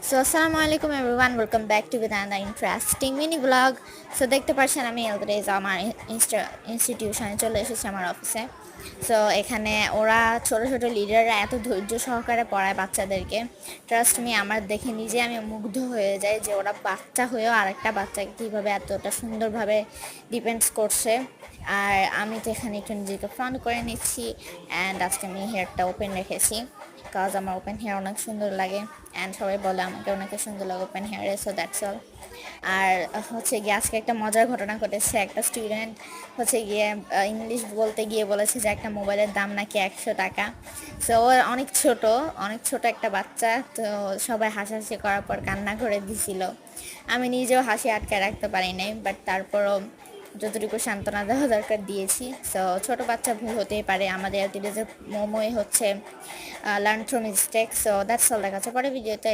So আসসালামু আলাইকুম everyone, welcome back to with another interesting mini blog. So দেখতে পাচ্ছেন আমি অলরেজ আমার ইনস্টিটিউশনে চলে এসেছি, আমার অফিসে। সো এখানে ওরা ছোট ছোট লিডাররা এত ধৈর্য সহকারে পড়ায় বাচ্চাদেরকে, ট্রাস্ট মি, আমার দেখে নিজে আমি মুগ্ধ হয়ে যাই যে ওরা বাচ্চা হয়েও আরেকটা বাচ্চাকে কীভাবে এতটা সুন্দরভাবে ডিপেন্ডস করছে। আর আমি তো এখানে একটু নিজেকে ফ্রন্ট করে নিচ্ছি, অ্যান্ড আজকে আমি হেয়ারটা ওপেন রেখেছি, কাজ আমার ওপেন হেয়ার অনেক সুন্দর লাগে, অ্যান্ড সবাই বলে আমাকে অনেক সুন্দর লাগে ওপেন হেয়ারে। So that's all. আর হচ্ছে গিয়ে আজকে একটা মজার ঘটনা ঘটেছে। একটা স্টুডেন্ট হচ্ছে গিয়ে ইংলিশ বলতে গিয়ে বলেছে যে একটা মোবাইলের দাম নাকি 100 টাকা। সো ও অনেক ছোট একটা বাচ্চা, তো সবাই হাসাহাসি করার পর কান্না করে দিছিল। আমি নিজেও হাসি আটকে রাখতে পারি নাই, বাট তারপরও যতটুকু সান্ত্বনা দেওয়া দরকার দিয়েছি। সো ছোটো বাচ্চা ভুল হতেই পারে, আমাদের অ্যাক্টিভিটিসের মোমোই হচ্ছে learn through mistake. So that's all, দেখা যাচ্ছে পরে ভিডিওতে।